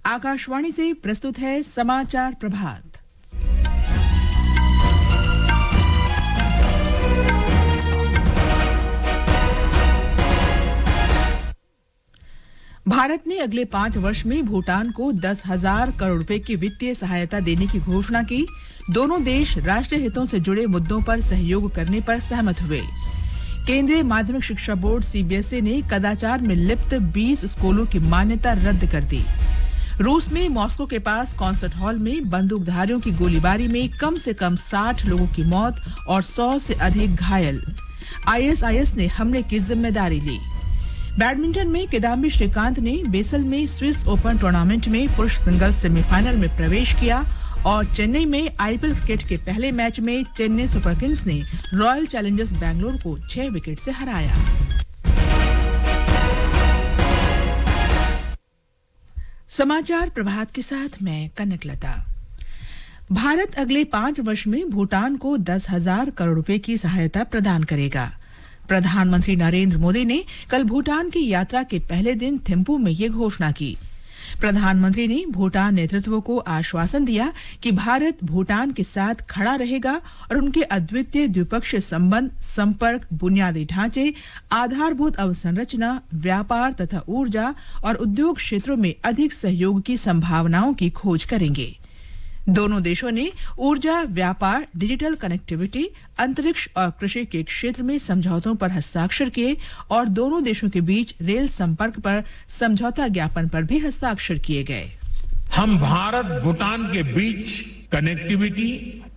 आकाशवाणी से प्रस्तुत है समाचार प्रभात। भारत ने अगले 5 वर्ष में भूटान को 10,000 करोड़ रुपए की वित्तीय सहायता देने की घोषणा की। दोनों देश राष्ट्रीय हितों से जुड़े मुद्दों पर सहयोग करने पर सहमत हुए। केंद्रीय माध्यमिक शिक्षा बोर्ड सीबीएसई ने कदाचार में लिप्त 20 स्कूलों की मान्यता रद्द कर दी। रूस में मॉस्को के पास कॉन्सर्ट हॉल में बंदूकधारियों की गोलीबारी में कम से कम 60 लोगों की मौत और 100 से अधिक घायल। आईएसआईएस ने हमले की जिम्मेदारी ली। बैडमिंटन में किदाम्बी श्रीकांत ने बेसल में स्विस ओपन टूर्नामेंट में पुरुष सिंगल्स सेमीफाइनल में प्रवेश किया और चेन्नई में आईपीएल क्रिकेट के पहले मैच में चेन्नई सुपर किंग्स ने रॉयल चैलेंजर्स बैंगलोर को 6 विकेट से हराया। समाचार प्रभात के साथ मैं कनकलता। भारत अगले 5 वर्ष में भूटान को 10,000 करोड़ रुपए की सहायता प्रदान करेगा। प्रधानमंत्री नरेंद्र मोदी ने कल भूटान की यात्रा के पहले दिन थिम्पू में ये घोषणा की। प्रधानमंत्री ने भूटान नेतृत्व को आश्वासन दिया कि भारत भूटान के साथ खड़ा रहेगा और उनके अद्वितीय द्विपक्षीय संबंध, संपर्क, बुनियादी ढांचे, आधारभूत अवसंरचना, व्यापार तथा ऊर्जा और उद्योग क्षेत्रों में अधिक सहयोग की संभावनाओं की खोज करेंगे। दोनों देशों ने ऊर्जा, व्यापार, डिजिटल कनेक्टिविटी, अंतरिक्ष और कृषि के क्षेत्र में समझौतों पर हस्ताक्षर किए और दोनों देशों के बीच रेल संपर्क पर समझौता ज्ञापन पर भी हस्ताक्षर किए गए। हम भारत भूटान के बीच कनेक्टिविटी,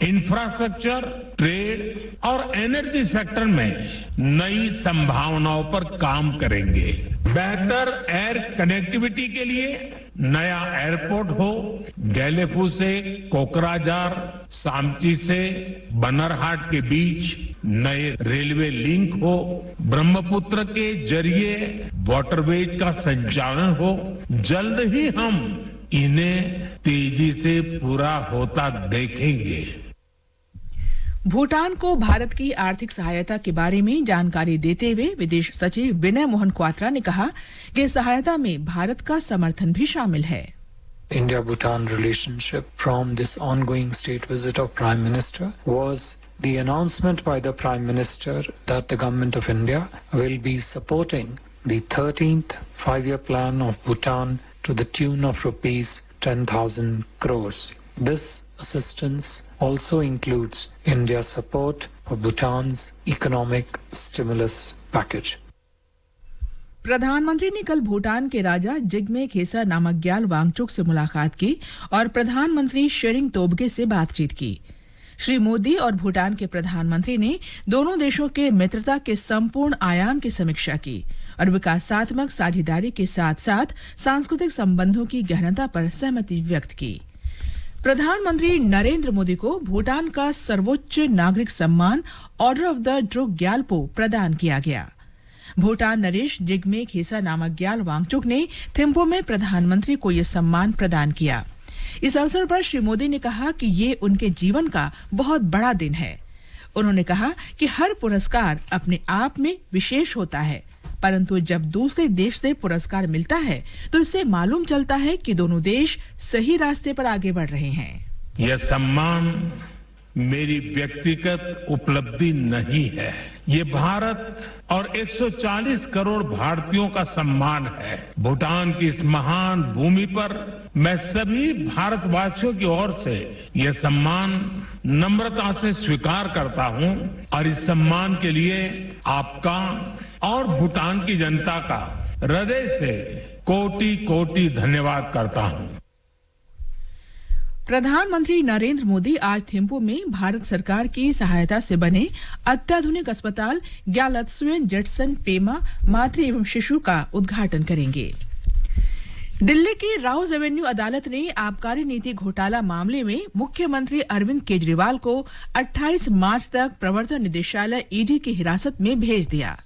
इंफ्रास्ट्रक्चर, ट्रेड और एनर्जी सेक्टर में नई संभावनाओं पर काम करेंगे। बेहतर एयर कनेक्टिविटी के लिए नया एयरपोर्ट हो, गैलेफू से कोकराझार, सामची से बनरहाट के बीच नए रेलवे लिंक हो, ब्रह्मपुत्र के जरिए वाटरवेज का संचालन हो, जल्द ही हम इन्हें तेजी से पूरा होता देखेंगे। भूटान को भारत की आर्थिक सहायता के बारे में जानकारी देते हुए विदेश सचिव विनय मोहन क्वात्रा ने कहा कि सहायता में भारत का समर्थन भी शामिल है। India-Bhutan relationship from this ongoing state visit of Prime Minister was the announcement by the Prime Minister that the Government of India will be supporting the 13th 5-year plan of Bhutan to the tune of rupees 10,000 crores. This assistance also includes India's support for Bhutan's economic stimulus package. प्रधानमंत्री ने कल भूटान के राजा जिग्मे खेसर नामग्याल वांगचुक से मुलाकात की और प्रधानमंत्री शेरिंग तोब्गे से बातचीत की। श्री मोदी और भूटान के प्रधानमंत्री ने दोनों देशों के मित्रता के संपूर्ण आयाम की समीक्षा की और विकासात्मक साझेदारी के साथ साथ सांस्कृतिक संबंधों की गहनता पर सहमति व्यक्त की। प्रधानमंत्री नरेंद्र मोदी को भूटान का सर्वोच्च नागरिक सम्मान order of the Druk Gyalpo प्रदान किया गया। भूटान नरेश जिग्मे खेसर नामग्याल वांगचुक ने थिम्पू में प्रधानमंत्री को यह सम्मान प्रदान किया। इस अवसर पर श्री मोदी ने कहा कि ये उनके जीवन का बहुत बड़ा दिन है। उन्होंने कहा कि हर पुरस्कार अपने आप में विशेष होता है, परंतु जब दूसरे देश से पुरस्कार मिलता है तो इससे मालूम चलता है कि दोनों देश सही रास्ते पर आगे बढ़ रहे हैं। यह सम्मान मेरी व्यक्तिगत उपलब्धि नहीं है, ये भारत और 140 करोड़ भारतीयों का सम्मान है। भूटान की इस महान भूमि पर मैं सभी भारतवासियों की ओर से यह सम्मान नम्रता से स्वीकार करता हूं और इस सम्मान के लिए आपका और भूटान की जनता का हृदय से कोटि कोटि धन्यवाद करता हूं। प्रधानमंत्री नरेंद्र मोदी आज थिम्पू में भारत सरकार की सहायता से बने अत्याधुनिक अस्पताल ग्यालत्सुएन जेटसन पेमा मातृ एवं शिशु का उद्घाटन करेंगे। दिल्ली की राउज एवेन्यू अदालत ने आबकारी नीति घोटाला मामले में मुख्यमंत्री अरविंद केजरीवाल को 28 मार्च तक प्रवर्तन निदेशालय ईडी की हिरासत में भेज दिया।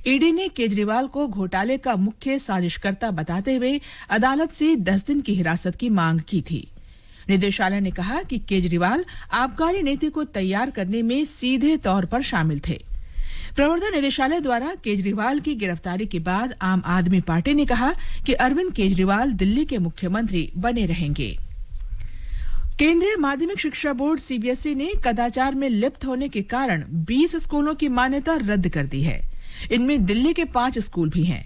ईडी ने केजरीवाल को घोटाले का मुख्य साजिशकर्ता बताते हुए अदालत से 10 दिन की हिरासत की मांग की थी। निदेशालय ने कहा कि केजरीवाल आबकारी नीति को तैयार करने में सीधे तौर पर शामिल थे। प्रवर्तन निदेशालय द्वारा केजरीवाल की गिरफ्तारी के बाद आम आदमी पार्टी ने कहा कि अरविंद केजरीवाल दिल्ली के मुख्यमंत्री बने रहेंगे। केंद्रीय माध्यमिक शिक्षा बोर्ड सीबीएसई ने कदाचार में लिप्त होने के कारण 20 स्कूलों की मान्यता रद्द कर दी है। इनमें दिल्ली के 5 स्कूल भी हैं।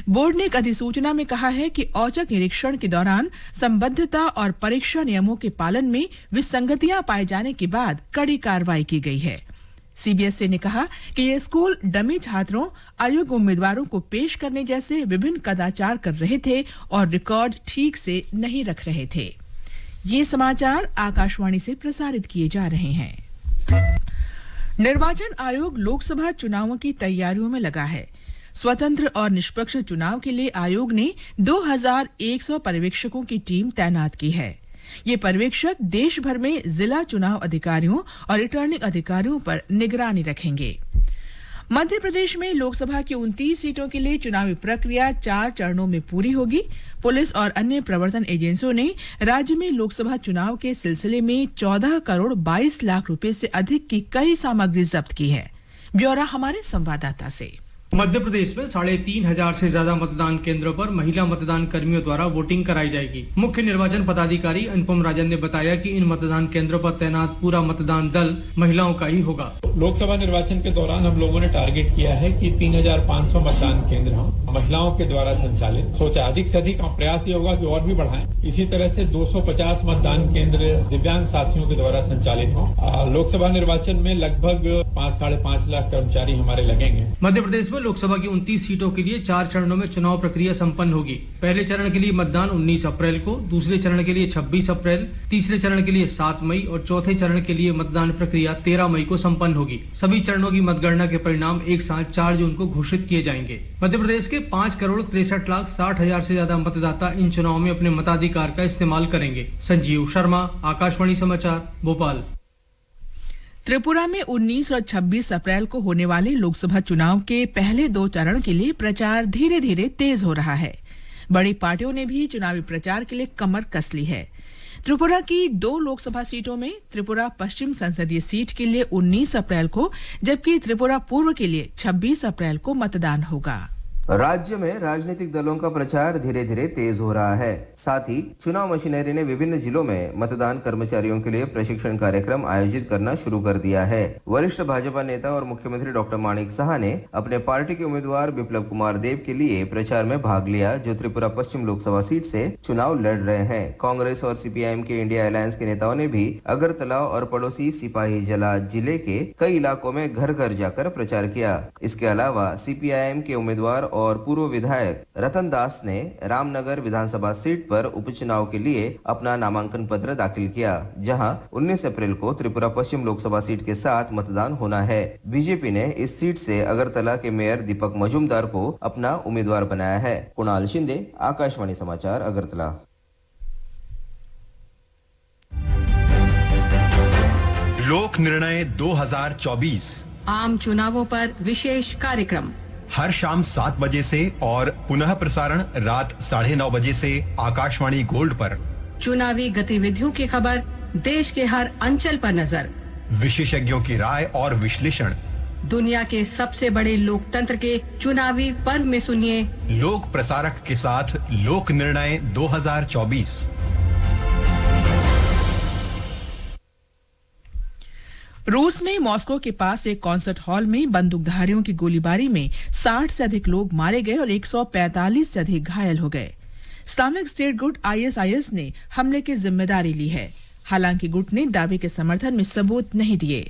बोर्ड ने एक अधिसूचना में कहा है कि औचक निरीक्षण के दौरान संबद्धता और परीक्षा नियमों के पालन में विसंगतियां पाए जाने के बाद कड़ी कार्रवाई की गई है। सीबीएसई ने कहा कि ये स्कूल डमी छात्रों, अयोग्य उम्मीदवारों को पेश करने जैसे विभिन्न कदाचार कर रहे थे और रिकॉर्ड ठीक से नहीं रख रहे थे। ये समाचार आकाशवाणी से प्रसारित किए जा रहे हैं। निर्वाचन आयोग लोकसभा चुनावों की तैयारियों में लगा है। स्वतंत्र और निष्पक्ष चुनाव के लिए आयोग ने 2100 पर्यवेक्षकों की टीम तैनात की है। ये पर्यवेक्षक देश भर में जिला चुनाव अधिकारियों और रिटर्निंग अधिकारियों पर निगरानी रखेंगे। मध्य प्रदेश में लोकसभा की 29 सीटों के लिए चुनावी प्रक्रिया 4 चरणों में पूरी होगी। पुलिस और अन्य प्रवर्तन एजेंसियों ने राज्य में लोकसभा चुनाव के सिलसिले में 14 करोड़ 22 लाख रुपए से अधिक की कई सामग्री जब्त की है। ब्यौरा हमारे संवाददाता से। मध्य प्रदेश में 3,500 से ज्यादा मतदान केंद्रों पर महिला मतदान कर्मियों द्वारा वोटिंग कराई जाएगी। मुख्य निर्वाचन पदाधिकारी अनुपम राजन ने बताया कि इन मतदान केंद्रों पर तैनात पूरा मतदान दल महिलाओं का ही होगा। लोकसभा निर्वाचन के दौरान हम लोगों ने टारगेट किया है कि 3,500 मतदान केंद्र हम महिलाओं के द्वारा संचालित, सोचा अधिक से अधिक प्रयास ये होगा कि और भी बढ़ाएं। इसी तरह से 250 मतदान केंद्र दिव्यांग साथियों के द्वारा संचालित हों। लोकसभा निर्वाचन में लगभग 5-5.5 लाख कर्मचारी हमारे लगेंगे। मध्य प्रदेश में लोकसभा की 29 सीटों के लिए 4 चरणों में चुनाव प्रक्रिया संपन्न होगी। पहले चरण के लिए मतदान 19 अप्रैल को, दूसरे चरण के लिए 26 अप्रैल, तीसरे चरण के लिए 7 मई और चौथे चरण के लिए मतदान प्रक्रिया 13 मई को संपन्न होगी। सभी चरणों की मतगणना के परिणाम एक साथ 4 जून को घोषित किए जाएंगे। मध्य प्रदेश के 5 करोड़ 63 लाख 60 हजार से ज्यादा मतदाता इन चुनाव में अपने मताधिकार का इस्तेमाल करेंगे। संजीव शर्मा, आकाशवाणी समाचार, भोपाल। त्रिपुरा में 19 और 26 अप्रैल को होने वाले लोकसभा चुनाव के पहले 2 चरण के लिए प्रचार धीरे धीरे तेज हो रहा है। बड़ी पार्टियों ने भी चुनावी प्रचार के लिए कमर कस ली है। त्रिपुरा की 2 लोकसभा सीटों में त्रिपुरा पश्चिम संसदीय सीट के लिए 19 अप्रैल को, जबकि त्रिपुरा पूर्व के लिए 26 अप्रैल को मतदान होगा। राज्य में राजनीतिक दलों का प्रचार धीरे धीरे तेज हो रहा है। साथ ही चुनाव मशीनरी ने विभिन्न जिलों में मतदान कर्मचारियों के लिए प्रशिक्षण कार्यक्रम आयोजित करना शुरू कर दिया है। वरिष्ठ भाजपा नेता और मुख्यमंत्री डॉक्टर माणिक साहा ने अपने पार्टी के उम्मीदवार बिप्लब कुमार देव के लिए प्रचार में भाग लिया, जो त्रिपुरा पश्चिम लोकसभा सीट से चुनाव लड़ रहे हैं। कांग्रेस और सीपीआईएम के इंडिया अलायंस के नेताओं ने भी अगरतला और पड़ोसी सिपाहीजला जिले के कई इलाकों में घर घर जाकर प्रचार किया। इसके अलावा सीपीआईएम के उम्मीदवार और पूर्व विधायक रतन दास ने रामनगर विधानसभा सीट पर उपचुनाव के लिए अपना नामांकन पत्र दाखिल किया, जहां 19 अप्रैल को त्रिपुरा पश्चिम लोकसभा सीट के साथ मतदान होना है। बीजेपी ने इस सीट से अगरतला के मेयर दीपक मजूमदार को अपना उम्मीदवार बनाया है। कुणाल शिंदे, आकाशवाणी समाचार, अगरतला। लोक निर्णय 2024 आम चुनावों पर विशेष कार्यक्रम हर शाम 7 बजे से और पुनः प्रसारण रात 9:30 बजे से आकाशवाणी गोल्ड पर। चुनावी गतिविधियों की खबर, देश के हर अंचल पर नजर, विशेषज्ञों की राय और विश्लेषण। दुनिया के सबसे बड़े लोकतंत्र के चुनावी पर्व में सुनिए लोक प्रसारक के साथ लोक निर्णय 2024। रूस में मॉस्को के पास एक कॉन्सर्ट हॉल में बंदूकधारियों की गोलीबारी में 60 से अधिक लोग मारे गए और 145 से अधिक घायल हो गए। इस्लामिक स्टेट गुट ISIS ने हमले की जिम्मेदारी ली है। हालांकि गुट ने दावे के समर्थन में सबूत नहीं दिए।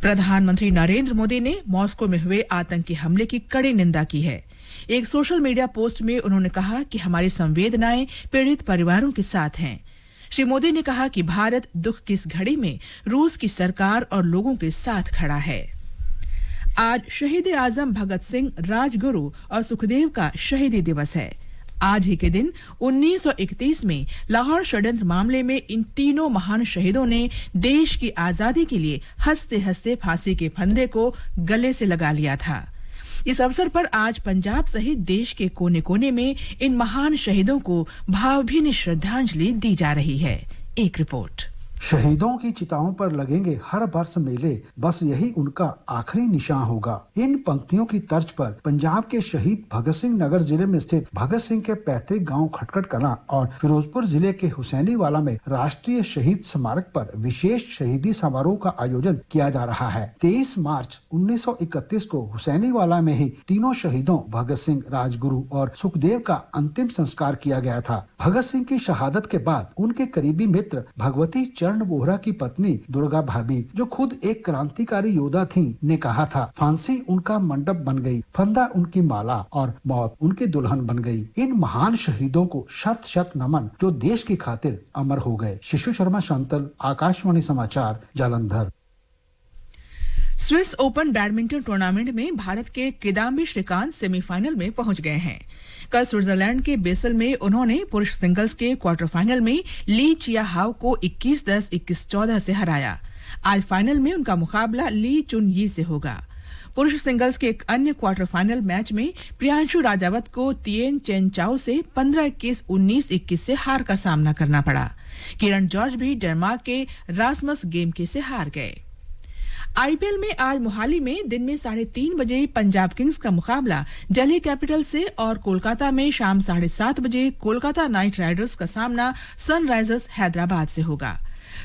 प्रधानमंत्री नरेंद्र मोदी ने मॉस्को में हुए आतंकी हमले की कड़ी निंदा की है। एक सोशल मीडिया पोस्ट में उन्होंने कहा कि हमारी संवेदनाएं पीड़ित परिवारों के साथ हैं। श्री मोदी ने कहा कि भारत दुख की इस घड़ी में रूस की सरकार और लोगों के साथ खड़ा है। आज शहीद आजम भगत सिंह, राजगुरु और सुखदेव का शहीदी दिवस है। आज ही के दिन 1931 में लाहौर षड्यंत्र मामले में इन तीनों महान शहीदों ने देश की आजादी के लिए हंसते हंसते फांसी के फंदे को गले से लगा लिया था। इस अवसर पर आज पंजाब सहित देश के कोने कोने में इन महान शहीदों को भावभीनी श्रद्धांजलि दी जा रही है। एक रिपोर्ट। शहीदों की चिताओं पर लगेंगे हर वर्ष मेले, बस यही उनका आखिरी निशान होगा। इन पंक्तियों की तर्ज पर पंजाब के शहीद भगत सिंह नगर जिले में स्थित भगत सिंह के पैतृक गांव खटखट कलां और फिरोजपुर जिले के हुसैनीवाला में राष्ट्रीय शहीद स्मारक पर विशेष शहीदी समारोह का आयोजन किया जा रहा है। 23 मार्च 1931 को हुसैनीवाला में ही तीनों शहीदों भगत सिंह, राजगुरु और सुखदेव का अंतिम संस्कार किया गया था। भगत सिंह की शहादत के बाद उनके करीबी मित्र भगवती चरण बोहरा की पत्नी दुर्गा भाभी, जो खुद एक क्रांतिकारी योद्धा थी, ने कहा था, फांसी उनका मंडप बन गई, फंदा उनकी माला और मौत उनकी दुल्हन बन गई। इन महान शहीदों को शत शत नमन, जो देश की खातिर अमर हो गए। शिशु शर्मा शांतल, आकाशवाणी समाचार, Jalandhar. Swiss open badminton tournament में भारत के किदाम्बी श्रीकांत सेमीफाइनल में पहुंच गए हैं। कल स्विट्जरलैंड के बेसल में उन्होंने पुरुष सिंगल्स के क्वार्टर फाइनल में ली चियाहाओ को 21-10, 21-14 से हराया। आज फाइनल में उनका मुकाबला ली चुन यी से होगा। पुरुष सिंगल्स के एक अन्य क्वार्टर फाइनल मैच में प्रियांशु राजावत को तिएन चेन चाओ से 15-21, 19-21 से हार का सामना करना पड़ा। किरण जॉर्ज भी डेनमार्क के रासमस गेमके से हार गए। आईपीएल में आज मोहाली में दिन में 3:30 बजे पंजाब किंग्स का मुकाबला दिल्ली कैपिटल से और कोलकाता में शाम 7:30 बजे कोलकाता नाइट राइडर्स का सामना सनराइजर्स हैदराबाद से होगा।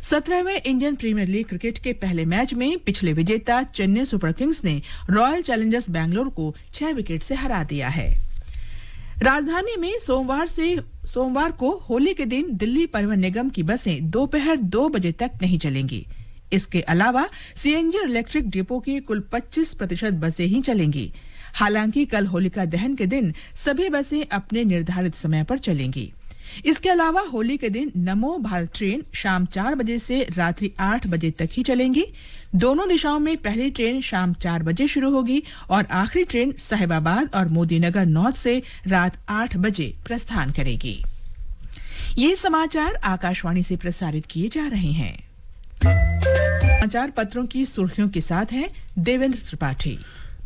17वें इंडियन प्रीमियर लीग क्रिकेट के पहले मैच में पिछले विजेता चेन्नई सुपर किंग्स ने रॉयल चैलेंजर्स बैंगलोर को 6 विकेट से हरा दिया है। राजधानी में सोमवार को होली के दिन दिल्ली परिवहन निगम की बसें दोपहर 2 बजे तक नहीं चलेंगी। इसके अलावा सीएनजी और इलेक्ट्रिक डिपो की कुल 25% बसें ही चलेंगी। हालांकि कल होलिका दहन के दिन सभी बसें अपने निर्धारित समय पर चलेंगी। इसके अलावा होली के दिन नमो भारत ट्रेन शाम 4 बजे से रात्रि 8 बजे तक ही चलेंगी। दोनों दिशाओं में पहली ट्रेन शाम 4 बजे शुरू होगी और आखिरी ट्रेन साहिबाबाद और मोदीनगर नॉर्थ से रात 8 बजे प्रस्थान करेगी। ये समाचार आकाशवाणी से प्रसारित किए जा रहे हैं। समाचार पत्रों की सुर्खियों के साथ हैं देवेंद्र त्रिपाठी।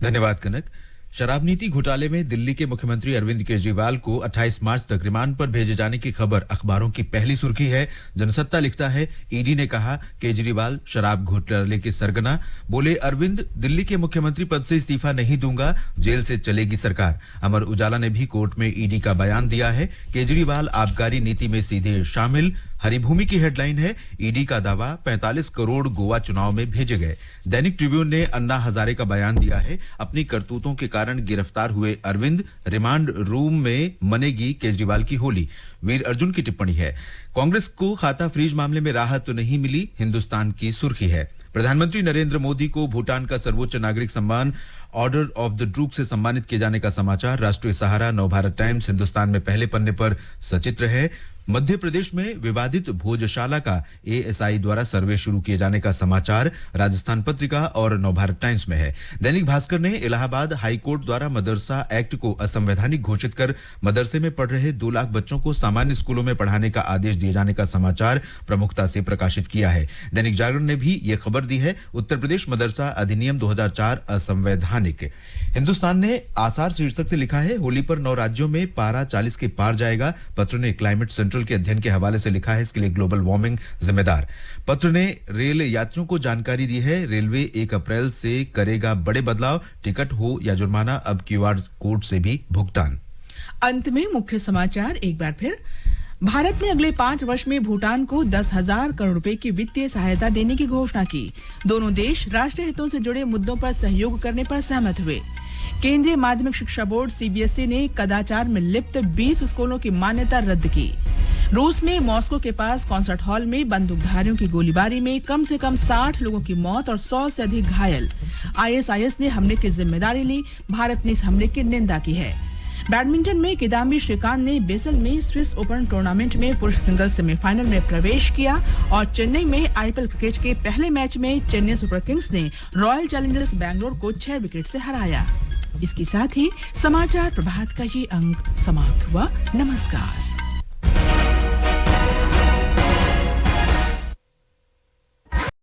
धन्यवाद कनक। शराब नीति घोटाले में दिल्ली के मुख्यमंत्री अरविंद केजरीवाल को 28 मार्च तक रिमांड पर भेजे जाने की खबर अखबारों की पहली सुर्खी है। जनसत्ता लिखता है, ईडी ने कहा केजरीवाल शराब घोटाले के सरगना, बोले अरविंद दिल्ली के मुख्यमंत्री पद से इस्तीफा नहीं दूंगा, जेल से चलेगी सरकार। अमर उजाला ने भी कोर्ट में ईडी का बयान दिया है, केजरीवाल आबकारी नीति में सीधे शामिल। हरिभूमि की हेडलाइन है, ईडी का दावा 45 करोड़ गोवा चुनाव में भेजे गए। दैनिक ट्रिब्यून ने अन्ना हजारे का बयान दिया है, अपनी करतूतों के कारण गिरफ्तार हुए अरविंद, रिमांड रूम में मनेगी केजरीवाल की होली। वीर अर्जुन की टिप्पणी है, कांग्रेस को खाता फ्रीज मामले में राहत तो नहीं मिली, हिंदुस्तान की सुर्खी है। प्रधानमंत्री नरेंद्र मोदी को भूटान का सर्वोच्च नागरिक सम्मान ऑर्डर ऑफ द ड्रूक से सम्मानित किए जाने का समाचार राष्ट्रीय सहारा, नवभारत टाइम्स, हिंदुस्तान में पहले पन्ने पर सचित्र है। मध्य प्रदेश में विवादित भोजशाला का एएसआई द्वारा सर्वे शुरू किए जाने का समाचार राजस्थान पत्रिका और नवभारत टाइम्स में है। दैनिक भास्कर ने इलाहाबाद हाईकोर्ट द्वारा मदरसा एक्ट को असंवैधानिक घोषित कर मदरसे में पढ़ रहे 2 लाख बच्चों को सामान्य स्कूलों में पढ़ाने का आदेश दिए जाने का समाचार प्रमुखता से प्रकाशित किया है। दैनिक जागरण ने भी यह खबर दी है, उत्तर प्रदेश मदरसा अधिनियम 2004 असंवैधानिक। हिंदुस्तान ने आसार शीर्षक से लिखा है, होली पर 9 राज्यों में पारा 40 के पार जाएगा। पत्र ने क्लाइमेट सेंट्रल के अध्ययन के हवाले से लिखा है, इसके लिए ग्लोबल वार्मिंग जिम्मेदार। पत्र ने रेल यात्रियों को जानकारी दी है, रेलवे 1 अप्रैल से करेगा बड़े बदलाव, टिकट हो या जुर्माना अब क्यूआर कोड से भी भुगतान। अंत में मुख्य समाचार एक बार फिर। भारत ने अगले 5 वर्ष में भूटान को 10,000 करोड़ रुपए की वित्तीय सहायता देने की घोषणा की। दोनों देश राष्ट्रीय हितों से जुड़े मुद्दों पर सहयोग करने पर सहमत हुए। केंद्रीय माध्यमिक शिक्षा बोर्ड सीबीएसई ने कदाचार में लिप्त 20 स्कूलों की मान्यता रद्द की। रूस में मॉस्को के पास कॉन्सर्ट हॉल में बंदूकधारियों की गोलीबारी में कम से कम 60 लोगों की मौत और 100 से अधिक घायल। आईएसआईएस ने हमले की जिम्मेदारी ली, भारत ने इस हमले की निंदा की है। बैडमिंटन में किदाम्बी श्रीकांत ने बेसल में स्विस ओपन टूर्नामेंट में पुरुष सिंगल्स सेमीफाइनल में प्रवेश किया और चेन्नई में आईपीएल क्रिकेट के पहले मैच में चेन्नई सुपर किंग्स ने रॉयल चैलेंजर्स बैंगलोर को 6 विकेट से हराया। इसके साथ ही समाचार प्रभात का ये अंक समाप्त हुआ। नमस्कार।